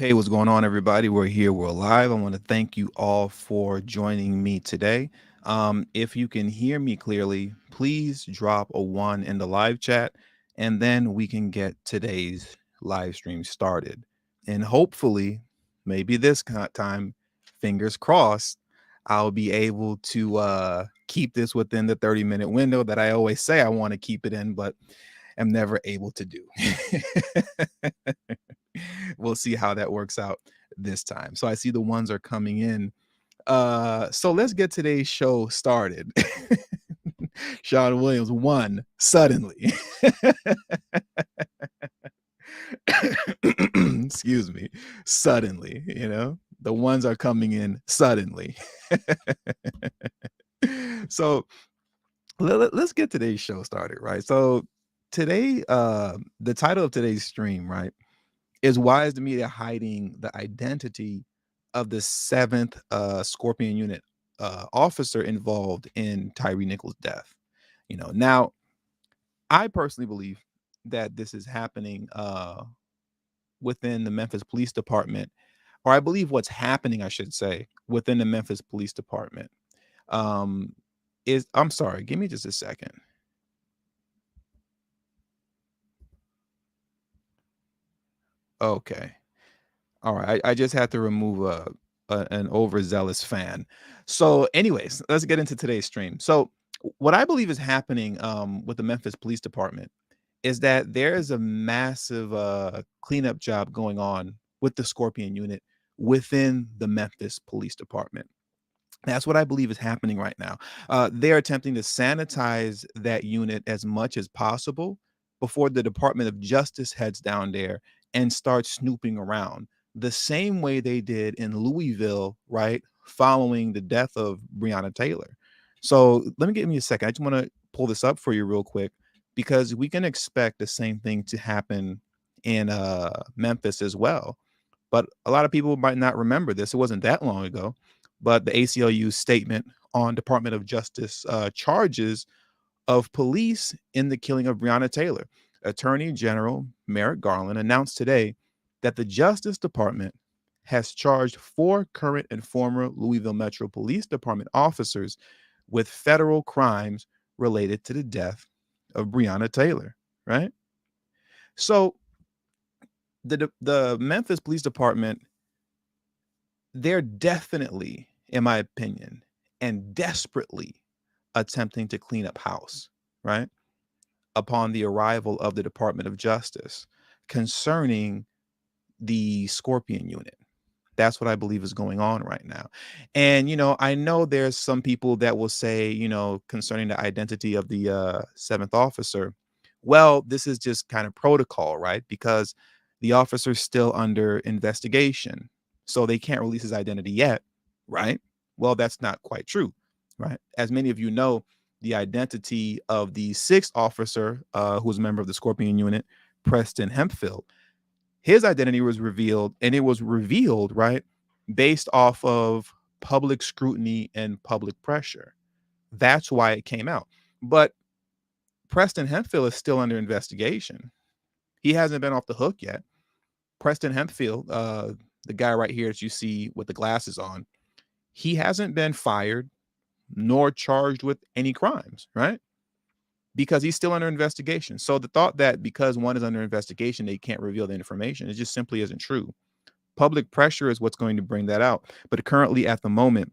Hey, what's going on, everybody? We're here, we're live. I want to thank you all for joining me today. If you can hear me clearly, please drop a one in the live chat, and then we can get today's live stream started. And hopefully, maybe this time, fingers crossed, I'll be able to keep this within the 30-minute window that I always say I want to keep it in, but am never able to do. We'll see how that works out this time. So I see the ones are coming in. So let's get today's show started. Sean Williams won suddenly. Excuse me. Suddenly, the ones are coming in suddenly. So let's get today's show started, right? So today, the title of today's stream, right, is why is the media hiding the identity of the seventh Scorpion unit officer involved in Tyre Nichols' death? Now I personally believe that this is happening within the Memphis Police Department, or I believe what's happening, I should say, within the Memphis Police Department. I'm sorry, give me just a second. Okay. All right. I just had to remove an overzealous fan. So, anyways, let's get into today's stream. So, what I believe is happening with the Memphis Police Department is that there is a massive cleanup job going on with the Scorpion unit within the Memphis Police Department. That's what I believe is happening right now. They're attempting to sanitize that unit as much as possible before the Department of Justice heads down there and starts snooping around the same way they did in Louisville, right? Following the death of Breonna Taylor. So give me a second. I just want to pull this up for you real quick because we can expect the same thing to happen in Memphis as well. But a lot of people might not remember this. It wasn't that long ago, but the ACLU's statement on Department of Justice charges of police in the killing of Breonna Taylor. Attorney General Merrick Garland announced today that the Justice Department has charged 4 current and former Louisville Metro Police Department officers with federal crimes related to the death of Breonna Taylor, right? So the Memphis Police Department, they're definitely, in my opinion, and desperately attempting to clean up house, right? Upon the arrival of the Department of Justice concerning the Scorpion unit. That's what I believe is going on right now. And, I know there's some people that will say, concerning the identity of the seventh officer, well, this is just kind of protocol, right? Because the officer's still under investigation. So they can't release his identity yet, right? Well, that's not quite true, right? As many of you know, the identity of the sixth officer, who was a member of the Scorpion unit, Preston Hemphill, his identity was revealed, and it was revealed, right, based off of public scrutiny and public pressure. That's why it came out. But Preston Hemphill is still under investigation. He hasn't been off the hook yet. Preston Hemphill, the guy right here that you see with the glasses on, he hasn't been fired nor charged with any crimes, right? Because he's still under investigation. So the thought that because one is under investigation, they can't reveal the information, it just simply isn't true. Public pressure is what's going to bring that out. But currently, at the moment,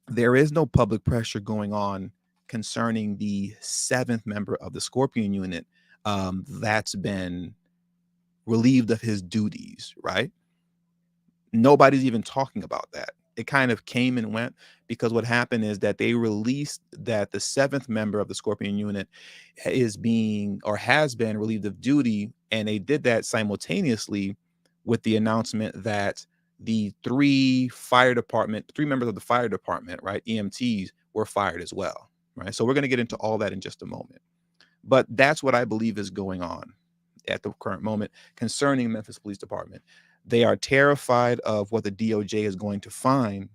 there is no public pressure going on concerning the seventh member of the Scorpion unit that's been relieved of his duties, right? Nobody's even talking about that. It kind of came and went because what happened is that they released that the seventh member of the Scorpion unit is being or has been relieved of duty. And they did that simultaneously with the announcement that the three members of the fire department, right, EMTs, were fired as well, right? So we're going to get into all that in just a moment. But that's what I believe is going on at the current moment concerning Memphis Police Department. They are terrified of what the DOJ is going to find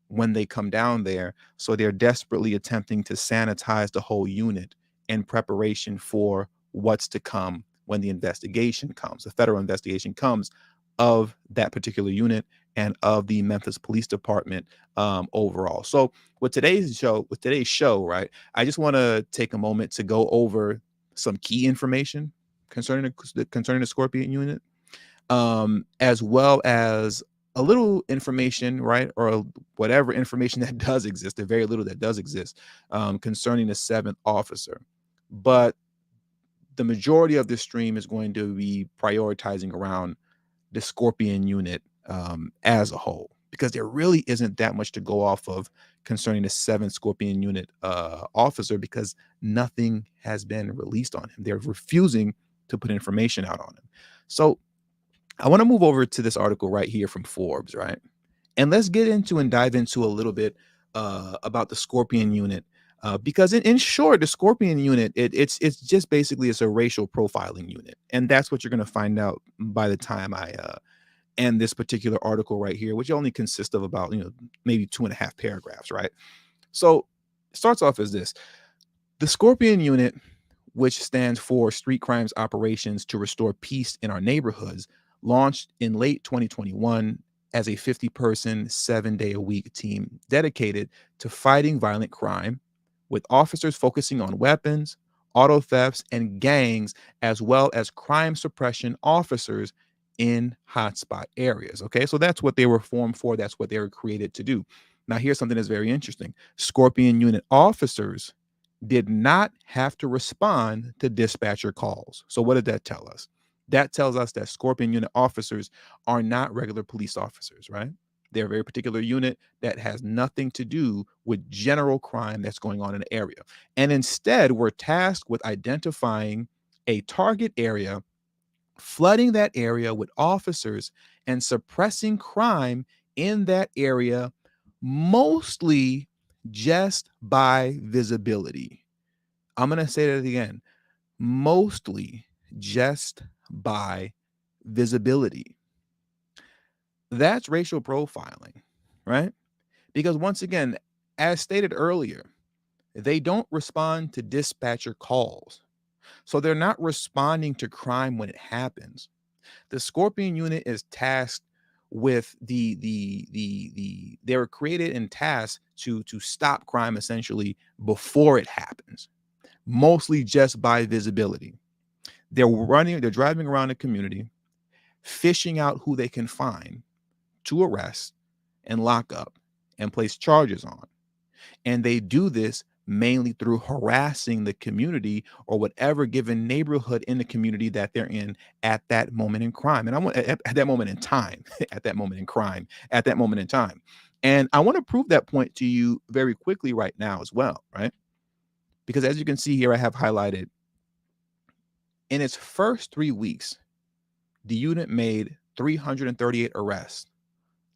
when they come down there. So they're desperately attempting to sanitize the whole unit in preparation for what's to come when the investigation comes, the federal investigation comes of that particular unit and of the Memphis Police Department overall. So with today's show, right, I just want to take a moment to go over some key information concerning the Scorpion unit, as well as a little information, right, or whatever information that does exist, the very little that does exist, concerning the seventh officer. But the majority of this stream is going to be prioritizing around the Scorpion unit as a whole, because there really isn't that much to go off of concerning the seventh Scorpion unit officer, because nothing has been released on him. They're refusing to put information out on him. So I want to move over to this article right here from Forbes, right? And let's get into and dive into a little bit about the Scorpion unit. Because in short, the Scorpion unit, it's just basically it's a racial profiling unit, and that's what you're going to find out by the time I end this particular article right here, which only consists of about maybe 2.5 paragraphs, right? So it starts off as this: the Scorpion unit, which stands for Street Crimes Operations to Restore Peace in Our Neighborhoods, launched in late 2021 as a 50-person, 7-day-a-week team dedicated to fighting violent crime, with officers focusing on weapons, auto thefts, and gangs, as well as crime suppression officers in hotspot areas. Okay, so that's what they were formed for. That's what they were created to do. Now, here's something that's very interesting: Scorpion unit officers did not have to respond to dispatcher calls. So what did that tell us? That tells us that Scorpion unit officers are not regular police officers, right? They're a very particular unit that has nothing to do with general crime that's going on in the area. And instead, we're tasked with identifying a target area, flooding that area with officers, and suppressing crime in that area, mostly just by visibility. I'm going to say that again: mostly just by visibility. That's racial profiling, right? Because once again, as stated earlier, they don't respond to dispatcher calls. So they're not responding to crime when it happens. The Scorpion unit is tasked with they were created and tasked to stop crime essentially before it happens, mostly just by visibility. They're driving around the community, fishing out who they can find to arrest and lock up and place charges on. And they do this mainly through harassing the community or whatever given neighborhood in the community that they're in at that moment in crime. And I want at that moment in time, at that moment in crime, at that moment in time. And I want to prove that point to you very quickly right now as well, right? Because as you can see here, I have highlighted in its first 3 weeks, the unit made 338 arrests,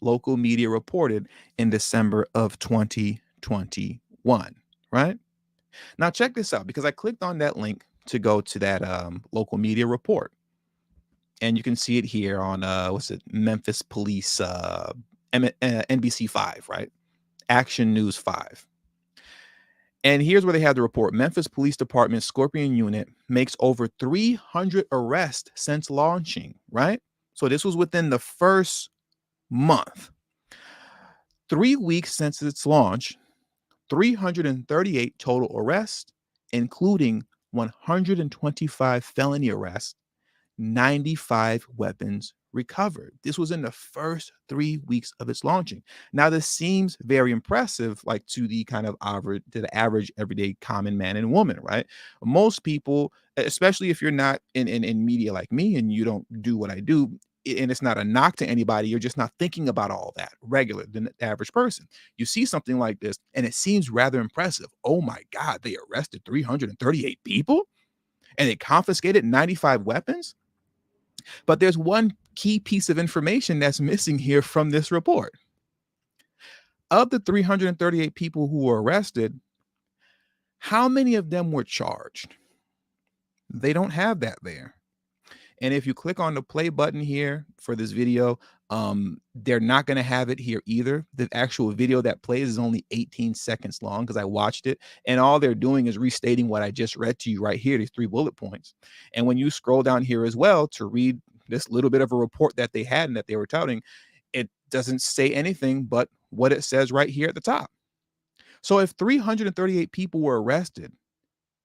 local media reported in December of 2021, right? Now, check this out, because I clicked on that link to go to that local media report. And you can see it here on, Memphis Police, NBC 5, right? Action News 5. And here's where they have the report: Memphis Police Department Scorpion Unit makes over 300 arrests since launching, right? So this was within the first month. 3 weeks since its launch, 338 total arrests, including 125 felony arrests, 95 weapons recovered. This was in the first 3 weeks of its launching. Now, this seems very impressive, like to the average everyday common man and woman, right? Most people, especially if you're not in media like me and you don't do what I do, and it's not a knock to anybody, you're just not thinking about all that regular than the average person. You see something like this and it seems rather impressive. Oh my God, they arrested 338 people and they confiscated 95 weapons. But there's one key piece of information that's missing here from this report. Of the 338 people who were arrested, how many of them were charged? They don't have that there. And if you click on the play button here for this video, they're not going to have it here either. The actual video that plays is only 18 seconds long because I watched it. And all they're doing is restating what I just read to you right here, these 3 bullet points. And when you scroll down here as well to read this little bit of a report that they had and that they were touting, it doesn't say anything but what it says right here at the top. So if 338 people were arrested,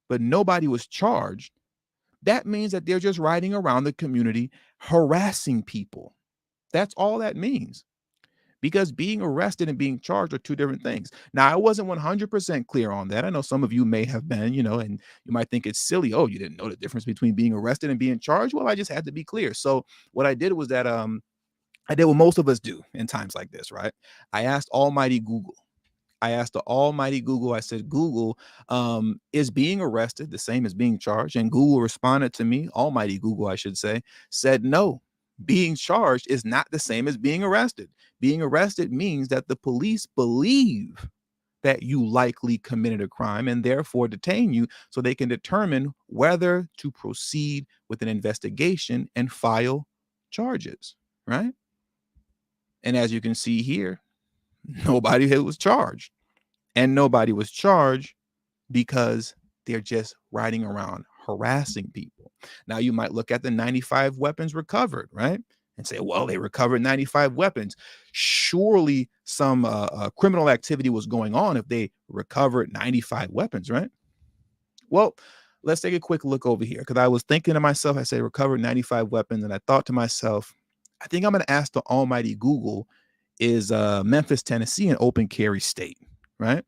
but nobody was charged, that means that they're just riding around the community harassing people. That's all that means. Because being arrested and being charged are two different things. Now, I wasn't 100% clear on that. I know some of you may have been, and you might think it's silly. Oh, you didn't know the difference between being arrested and being charged? Well, I just had to be clear. So what I did was that I did what most of us do in times like this, right? I asked Almighty Google. I asked the almighty Google, I said, Google, is being arrested the same as being charged? And Google responded to me, almighty Google, I should say, said, no, being charged is not the same as being arrested. Being arrested means that the police believe that you likely committed a crime and therefore detain you so they can determine whether to proceed with an investigation and file charges, right? And as you can see here, nobody was charged. And nobody was charged because they're just riding around harassing people. Now, you might look at the 95 weapons recovered, right? And say, well, they recovered 95 weapons. Surely some criminal activity was going on if they recovered 95 weapons, right? Well, let's take a quick look over here because I was thinking to myself, I say recovered 95 weapons, and I thought to myself, I think I'm going to ask the almighty Google, is Memphis, Tennessee an open carry state, right?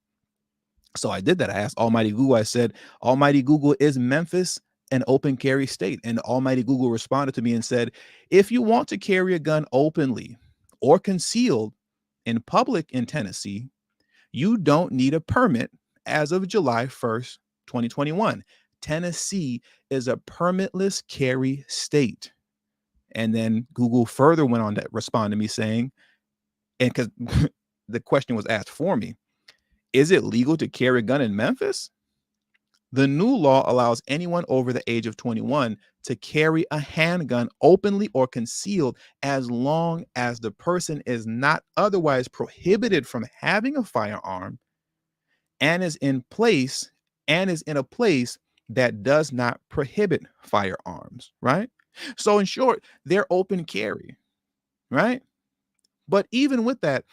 So I did that. I asked Almighty Google, I said, Almighty Google, is Memphis an open carry state? And Almighty Google responded to me and said, if you want to carry a gun openly or concealed in public in Tennessee, you don't need a permit as of July 1st, 2021. Tennessee is a permitless carry state. And then Google further went on to respond to me saying, and because the question was asked for me, is it legal to carry a gun in Memphis? The new law allows anyone over the age of 21 to carry a handgun openly or concealed as long as the person is not otherwise prohibited from having a firearm and is in a place that does not prohibit firearms, right? So in short, they're open carry, right? But even with that,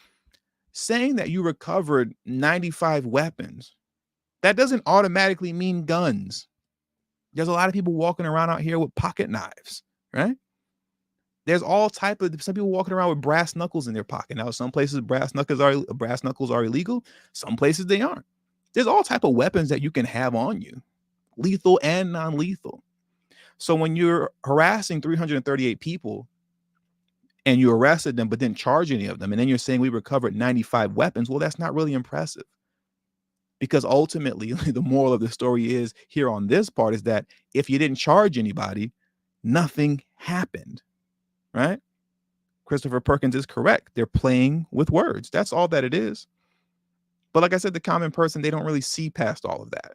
saying that you recovered 95 weapons, that doesn't automatically mean guns. There's a lot of people walking around out here with pocket knives, right? There's all type of some people walking around with brass knuckles in their pocket. Now, some places brass knuckles are illegal. Some places they aren't. There's all type of weapons that you can have on you, lethal and non-lethal. So when you're harassing 338 people and you arrested them but didn't charge any of them, and then you're saying we recovered 95 weapons, well, that's not really impressive. Because ultimately, the moral of the story is here on this part is that if you didn't charge anybody, nothing happened, right? Christopher Perkins is correct. They're playing with words. That's all that it is. But like I said, the common person, they don't really see past all of that.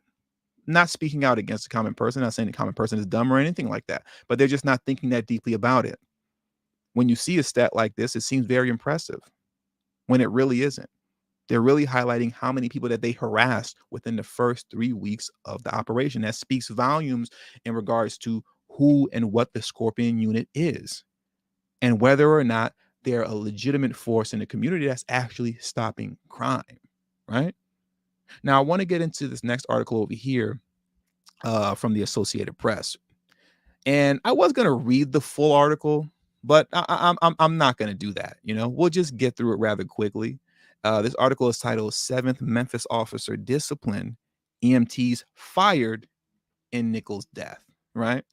Not speaking out against the common person, not saying the common person is dumb or anything like that, but they're just not thinking that deeply about it. When you see a stat like this, it seems very impressive when it really isn't. They're really highlighting how many people that they harassed within the first 3 weeks of the operation. That speaks volumes in regards to who and what the Scorpion unit is and whether or not they're a legitimate force in the community that's actually stopping crime, right? Now, I want to get into this next article over here from the Associated Press. And I was going to read the full article, but I'm not going to do that. We'll just get through it rather quickly. This article is titled "7th Memphis Officer Discipline, EMTs Fired in Nichols' Death." Right.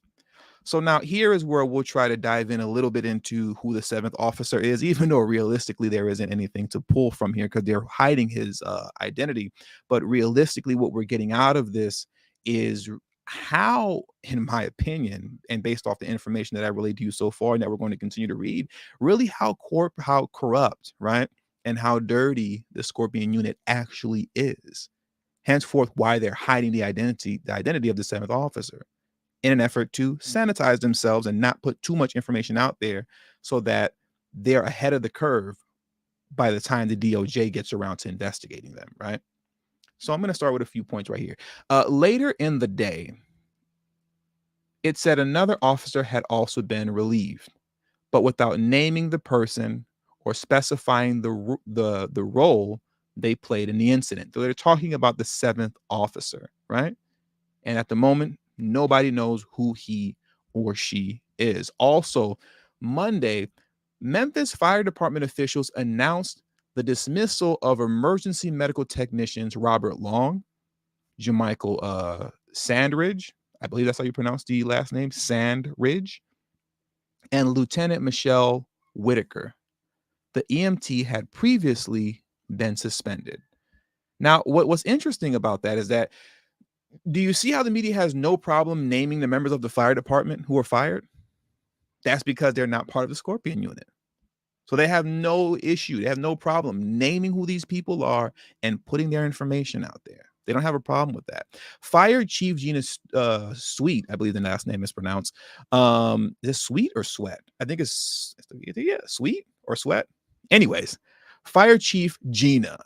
So now here is where we'll try to dive in a little bit into who the 7th officer is, even though realistically there isn't anything to pull from here because they're hiding his identity. But realistically, what we're getting out of this is how, in my opinion, and based off the information that I relayed to you so far and that we're going to continue to read, really how corrupt, right, and how dirty the Scorpion unit actually is. Henceforth, why they're hiding the identity of the 7th officer in an effort to sanitize themselves and not put too much information out there so that they're ahead of the curve by the time the DOJ gets around to investigating them, right? So I'm going to start with a few points right here. Later in the day, it said another officer had also been relieved. but without naming the person or specifying the role they played in the incident. So they're talking about the seventh officer, right? And at the moment, nobody knows who he or she is. Also, Monday, Memphis Fire Department officials announced the dismissal of emergency medical technicians Robert Long, Jamichael Sandridge, I believe that's how you pronounce the last name, Sandridge, and Lieutenant Michelle Whitaker. The EMT had previously been suspended. Now, what's interesting about that is that, do you see how the media has no problem naming the members of the fire department who were fired? That's because they're not part of the Scorpion unit. So they have no issue. They have no problem naming who these people are and putting their information out there. They don't have a problem with that. Fire Chief Gina Sweet, I believe the last name is pronounced. Is it Sweet or Sweat? I think it's yeah, Sweet or Sweat. Anyways, Fire Chief Gina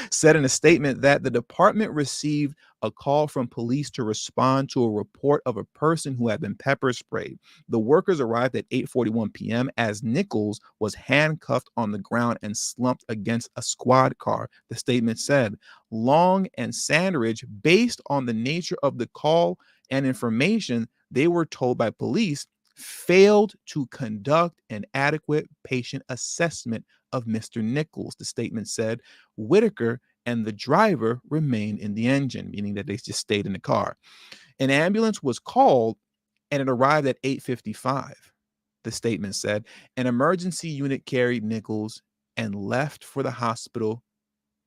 said in a statement that the department received a call from police to respond to a report of a person who had been pepper sprayed. The workers arrived at 8:41 p.m. as Nichols was handcuffed on the ground and slumped against a squad car. The statement said Long and Sandridge, based on the nature of the call and information they were told by police, failed to conduct an adequate patient assessment of Mr. Nichols. The statement said Whitaker and the driver remained in the engine, meaning that they just stayed in the car. An ambulance was called and it arrived at 8:55. The statement said an emergency unit carried Nichols and left for the hospital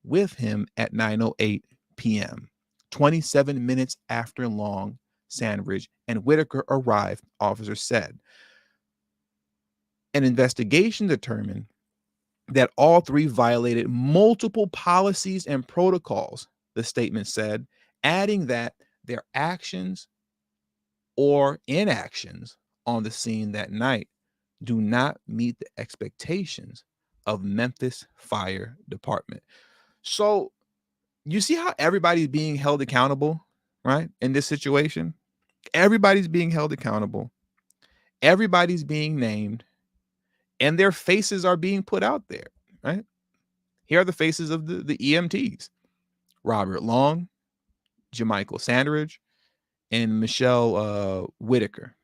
with him at 9:08 p.m. 27 minutes after Long, Sandridge, and Whitaker arrived, officers said. An investigation determined that all three violated multiple policies and protocols, the statement said, adding that their actions or inactions on the scene that night do not meet the expectations of Memphis Fire Department. So you see how everybody's being held accountable, right? In this situation, everybody's being held accountable. Everybody's being named and their faces are being put out there, right? Here are the faces of the EMTs: Robert Long, Jamichael Sandridge, and Michelle Whitaker.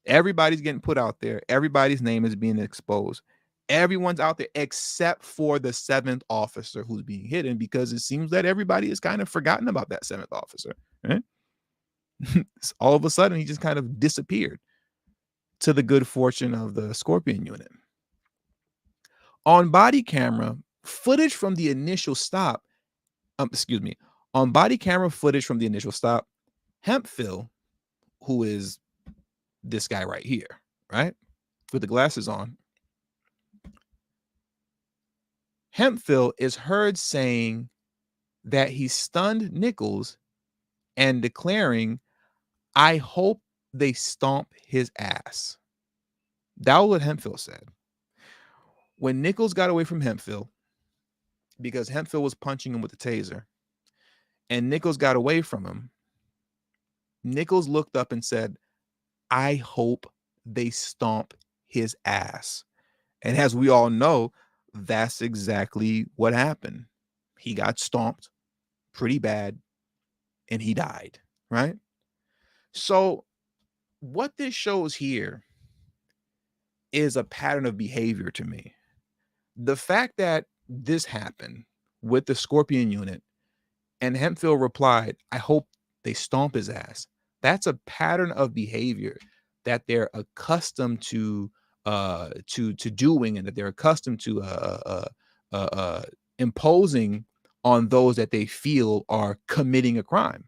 Everybody's getting put out there. Everybody's name is being exposed. Everyone's out there except for the seventh officer who's being hidden, because it seems that everybody has kind of forgotten about that seventh officer. Right? All of a sudden, he just kind of disappeared, to the good fortune of the Scorpion unit. On body camera footage from the initial stop, on body camera footage from the initial stop, Hemphill, who is this guy right here, right, with the glasses on, Hemphill is heard saying that he stunned Nichols and declaring, "I hope they stomp his ass." That was what Hemphill said. When Nichols got away from Hemphill, because Hemphill was punching him with the taser, and Nichols got away from him, Nichols looked up and said, "I hope they stomp his ass." And as we all know, that's exactly what happened. He got stomped pretty bad and he died, right? So what this shows here is a pattern of behavior to me. The fact that this happened with the Scorpion unit and Hemphill replied, "I hope they stomp his ass." That's a pattern of behavior that they're accustomed to doing, and that they're accustomed to imposing on those that they feel are committing a crime.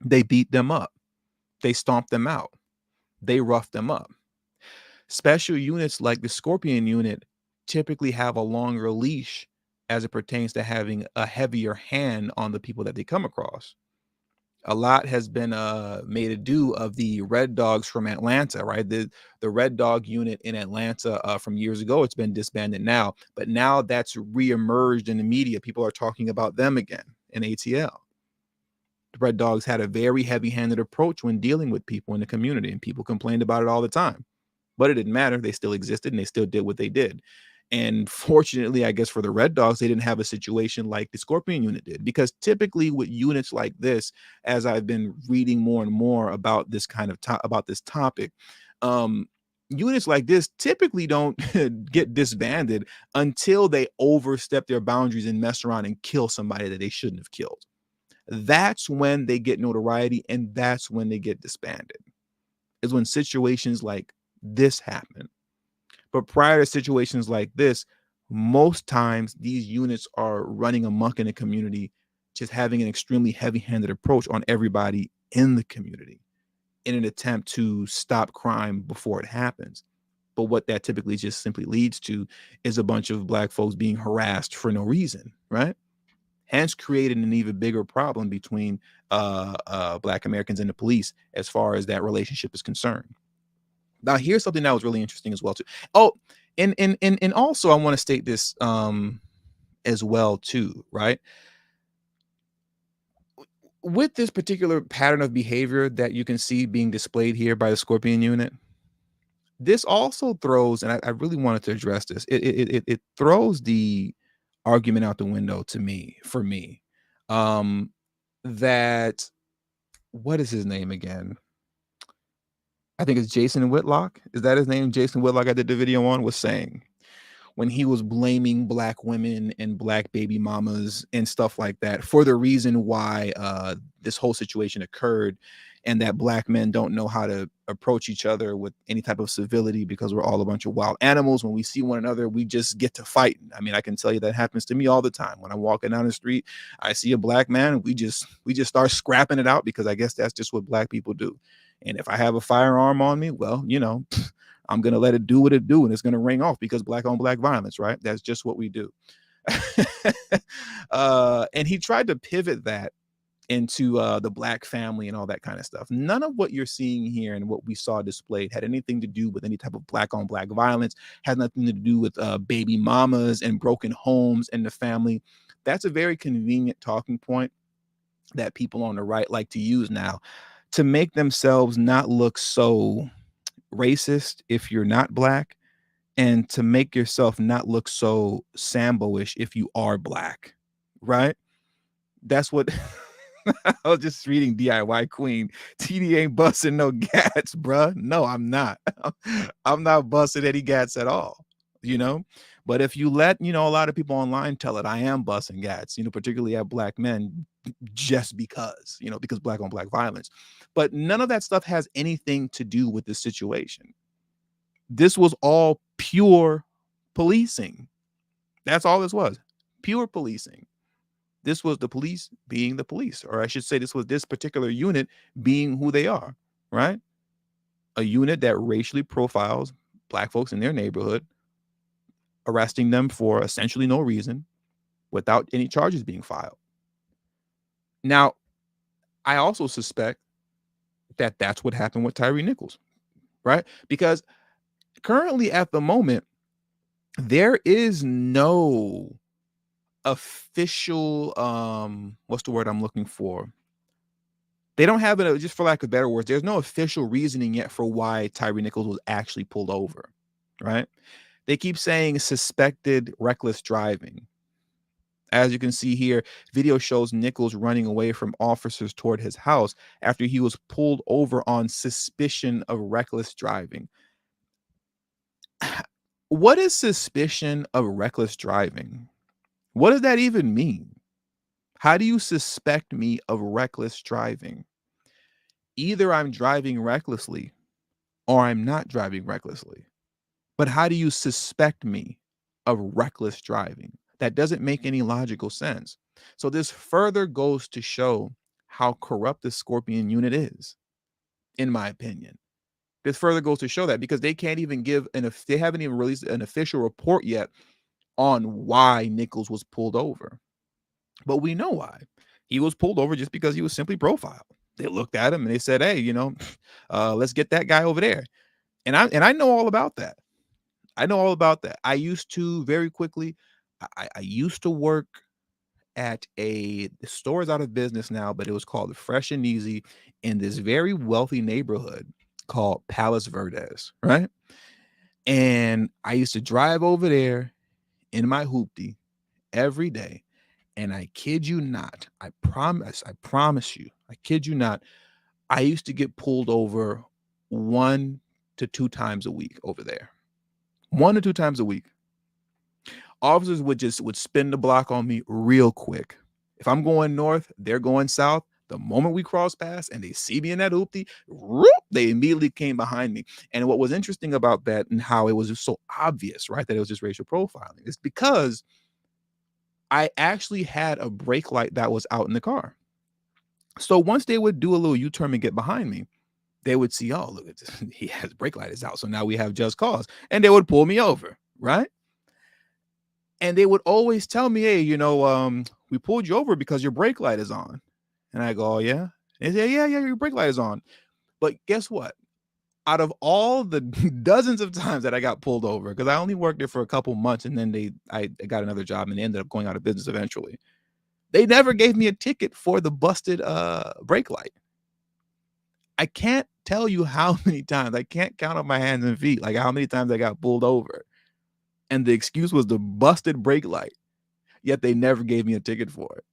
They beat them up, they stomp them out, they rough them up. Special units like the Scorpion unit typically have a longer leash as it pertains to having a heavier hand on the people that they come across. A lot has been made ado of the Red Dogs from Atlanta, right? The Red Dog unit in Atlanta from years ago. It's been disbanded now, but now that's reemerged in the media. People are talking about them again in ATL. The Red Dogs had a very heavy-handed approach when dealing with people in the community, and people complained about it all the time. But it didn't matter. They still existed and they still did what they did. And fortunately, I guess for the Red Dogs, they didn't have a situation like the Scorpion unit did. Because typically with units like this, as I've been reading more and more about this kind of about this topic, um, units like this typically don't get disbanded until they overstep their boundaries and mess around and kill somebody that they shouldn't have killed. That's when they get notoriety, and that's when they get disbanded. Is when situations like this happen. But prior to situations like this, most times these units are running amok in the community, just having an extremely heavy-handed approach on everybody in the community in an attempt to stop crime before it happens. But what that typically just simply leads to is a bunch of Black folks being harassed for no reason, right? Hence creating an even bigger problem between Black Americans and the police as far as that relationship is concerned. Now, here's something that was really interesting as well too. Oh, and also I want to state this as well too, right? With this particular pattern of behavior that you can see being displayed here by the Scorpion unit, this also throws, and I really wanted to address this. It throws the argument out the window to me, for me, um, that what is his name again? I think it's Jason Whitlock. Is that his name? Jason Whitlock. I did the video on was saying when he was blaming Black women and Black baby mamas and stuff like that for the reason why this whole situation occurred, and that Black men don't know how to approach each other with any type of civility because we're all a bunch of wild animals. When we see one another, we just get to fighting. I mean, I can tell you that happens to me all the time. When I'm walking down the street, I see a Black man, we just start scrapping it out because I guess that's just what Black people do. And if I have a firearm on me, well, I'm going to let it do what it do, and it's going to ring off because Black on Black violence, right? That's just what we do. And he tried to pivot that into the Black family and all that kind of stuff. None of what you're seeing here and what we saw displayed had anything to do with any type of Black on Black violence, had nothing to do with baby mamas and broken homes and the family. That's a very convenient talking point that people on the right like to use now to make themselves not look so racist if you're not Black, and to make yourself not look so Sambo-ish if you are Black, right? That's what I was just reading DIY Queen. TD ain't busting no gats, bruh. No, I'm not. I'm not busting any gats at all, you know? But if you let, a lot of people online tell it, I am busting gats, particularly at Black men, just because Black on Black violence. But none of that stuff has anything to do with the situation. This was all pure policing. That's all this was. Pure policing. This was the police being the police, or I should say this was this particular unit being who they are, right? A unit that racially profiles Black folks in their neighborhood, arresting them for essentially no reason without any charges being filed. Now, I also suspect that that's what happened with Tyre Nichols, right? Because currently at the moment, there is no official what's the word I'm looking for? They don't have it, just for lack of better words, there's no official reasoning yet for why Tyre Nichols was actually pulled over, right? They keep saying suspected reckless driving. As you can see here, video shows Nichols running away from officers toward his house after he was pulled over on suspicion of reckless driving. What is suspicion of reckless driving? What does that even mean? How do you suspect me of reckless driving? Either I'm driving recklessly or I'm not driving recklessly. But how do you suspect me of reckless driving? That doesn't make any logical sense. So this further goes to show how corrupt the Scorpion unit is, in my opinion. This further goes to show that because they can't even they haven't even released an official report yet on why Nichols was pulled over. But we know why. He was pulled over just because he was simply profiled. They looked at him and they said, "Hey, let's get that guy over there." And I know all about that. I know all about that. I used to very quickly. I used to work at the store is out of business now, but it was called Fresh and Easy in this very wealthy neighborhood called Palos Verdes, right? And I used to drive over there in my hoopty every day. And I kid you not, I promise you, I kid you not, I used to get pulled over 1 to 2 times a week over there. 1 to 2 times a week. Officers would spin the block on me real quick. If I'm going north, they're going south. The moment we cross paths and they see me in that hoopty, they immediately came behind me. And what was interesting about that and how it was just so obvious, right, that it was just racial profiling, is because I actually had a brake light that was out in the car. So once they would do a little U-turn and get behind me, they would see, oh, look at this. He has brake light is out. So now we have just cause. And they would pull me over, right? And they would always tell me, hey, we pulled you over because your brake light is on. And I go, oh, yeah. They say, yeah, your brake light is on. But guess what? Out of all the dozens of times that I got pulled over, because I only worked there for a couple months and then I got another job and they ended up going out of business eventually. They never gave me a ticket for the busted brake light. I can't tell you how many times, I can't count on my hands and feet, like how many times I got pulled over. And the excuse was the busted brake light. Yet they never gave me a ticket for it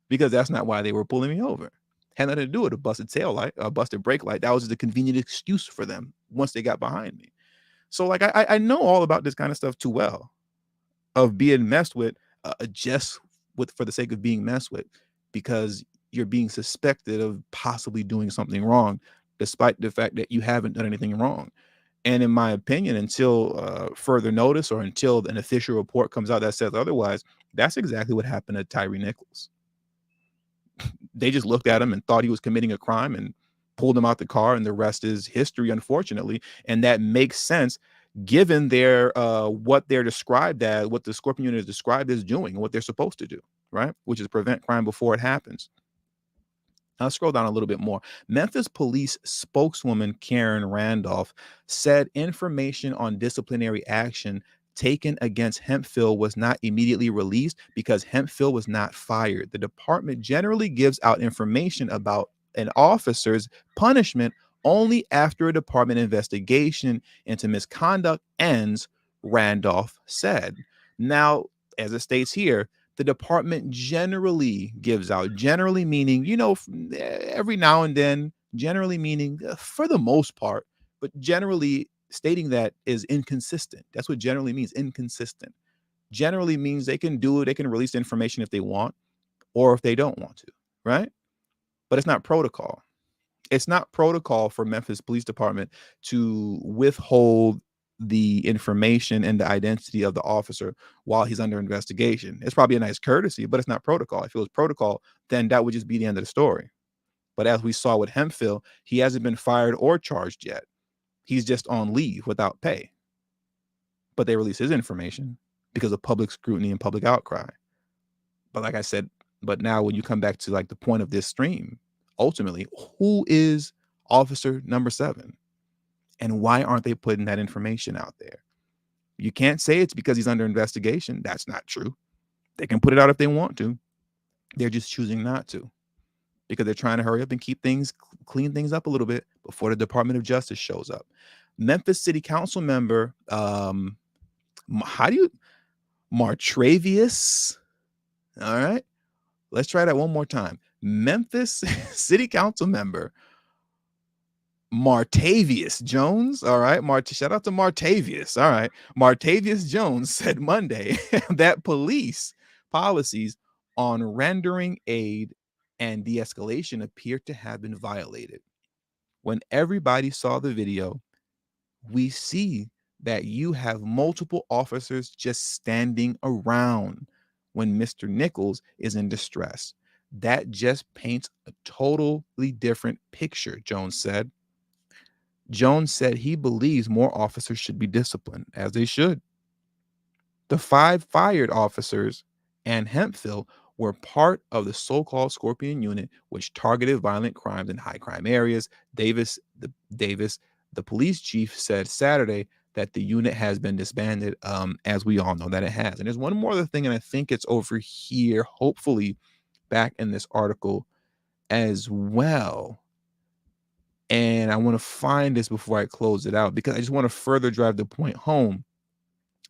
because that's not why they were pulling me over. Had nothing to do with a busted tail light, a busted brake light. That was just a convenient excuse for them once they got behind me. So like I know all about this kind of stuff too well, of being messed with just for the sake of being messed with, because you're being suspected of possibly doing something wrong, despite the fact that you haven't done anything wrong. And in my opinion, until further notice or until an official report comes out that says otherwise, that's exactly what happened to Tyre Nichols. They just looked at him and thought he was committing a crime and pulled him out the car, and the rest is history, unfortunately. And that makes sense given their what they're described as, what the Scorpion Unit is described as doing, and what they're supposed to do, right? Which is prevent crime before it happens. I'll scroll down a little bit more. Memphis police spokeswoman Karen Randolph said information on disciplinary action taken against Hemphill was not immediately released because Hemphill was not fired. The department generally gives out information about an officer's punishment only after a department investigation into misconduct ends, Randolph said. Now, as it states here, the department generally gives out, generally meaning, every now and then, generally meaning for the most part, but generally stating that is inconsistent. That's what generally means, inconsistent. Generally means they can do it, they can release the information if they want or if they don't want to, right? But it's not protocol. It's not protocol for Memphis Police Department to withhold the information and the identity of the officer while he's under investigation. It's probably a nice courtesy, but it's not protocol. If it was protocol, then that would just be the end of the story. But as we saw with Hemphill, he hasn't been fired or charged yet. He's just on leave without pay. But they release his information because of public scrutiny and public outcry. But like I said, but now when you come back to like the point of this stream, ultimately, who is officer number 7? And why aren't they putting that information out there? You can't say it's because he's under investigation. That's not true. They can put it out if they want to. They're just choosing not to because they're trying to hurry up and keep things, clean things up a little bit before the Department of Justice shows up. Memphis City Council member, Martravius. All right. Let's try that one more time. Memphis City Council member Martavius Jones. All right. Shout out to Martavius. All right. Martavius Jones said Monday that police policies on rendering aid and de-escalation appear to have been violated. When everybody saw the video, we see that you have multiple officers just standing around when Mr. Nichols is in distress. That just paints a totally different picture, Jones said. Jones said he believes more officers should be disciplined, as they should. The 5 fired officers and Hemphill were part of the so-called Scorpion Unit, which targeted violent crimes in high crime areas. Davis, the police chief, said Saturday that the unit has been disbanded, as we all know that it has. And there's one more other thing, and I think it's over here, hopefully back in this article as well. And I want to find this before I close it out because I just want to further drive the point home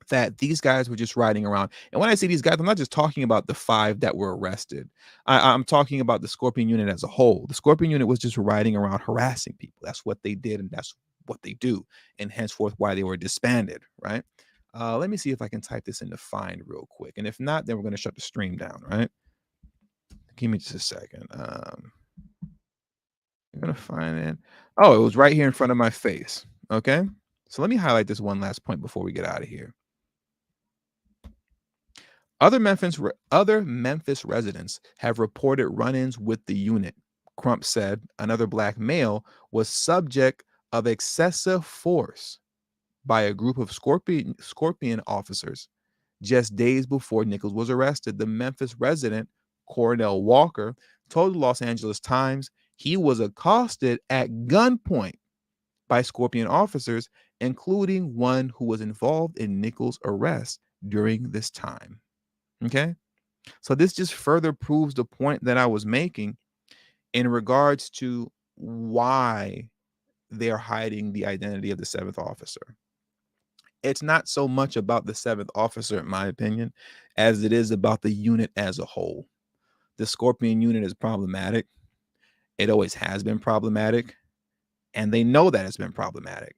that these guys were just riding around. And when I say these guys, I'm not just talking about the 5 that were arrested. I'm talking about the Scorpion unit as a whole. The Scorpion unit was just riding around harassing people. That's what they did, and that's what they do, and henceforth why they were disbanded, right? Let me see if I can type this into Find real quick. And if not, then we're going to shut the stream down, right? Give me just a second. I'm going to find it. Oh, it was right here in front of my face. Okay. So let me highlight this one last point before we get out of here. Other Memphis residents have reported run-ins with the unit. Crump said another black male was subject of excessive force by a group of Scorpion officers just days before Nichols was arrested. The Memphis resident, Cornell Walker, told the Los Angeles Times he was accosted at gunpoint by Scorpion officers, including one who was involved in Nichols' arrest during this time. Okay. So this just further proves the point that I was making in regards to why they're hiding the identity of the 7th officer. It's not so much about the 7th officer, in my opinion, as it is about the unit as a whole. The Scorpion unit is problematic. It always has been problematic, and they know that it's been problematic.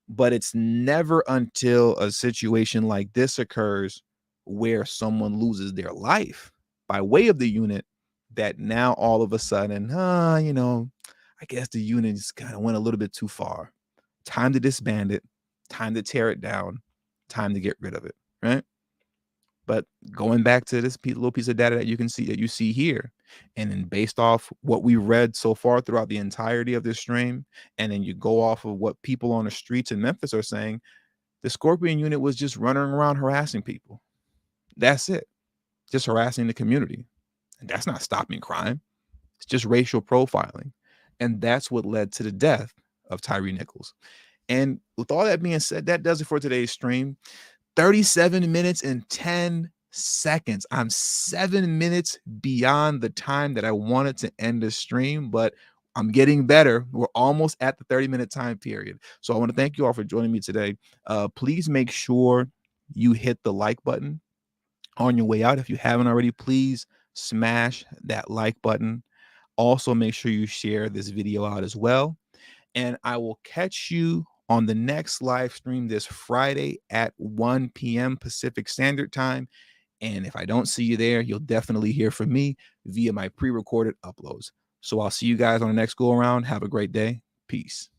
But it's never until a situation like this occurs where someone loses their life by way of the unit that now all of a sudden, I guess the unit just kind of went a little bit too far. Time to disband it, time to tear it down, time to get rid of it, right? But going back to this little piece of data that you see here, and then based off what we read so far throughout the entirety of this stream, and then you go off of what people on the streets in Memphis are saying, the Scorpion unit was just running around harassing people. That's it. Just harassing the community. And that's not stopping crime. It's just racial profiling. And that's what led to the death of Tyre Nichols. And with all that being said, that does it for today's stream. 37 minutes and 10 seconds. I'm 7 minutes beyond the time that I wanted to end the stream, but I'm getting better. We're almost at the 30-minute time period. So I want to thank you all for joining me today. Please make sure you hit the like button on your way out. If you haven't already, please smash that like button. Also, make sure you share this video out as well. And I will catch you on the next live stream this Friday at 1 p.m. Pacific Standard Time. And if I don't see you there, you'll definitely hear from me via my pre-recorded uploads. So I'll see you guys on the next go around. Have a great day. Peace.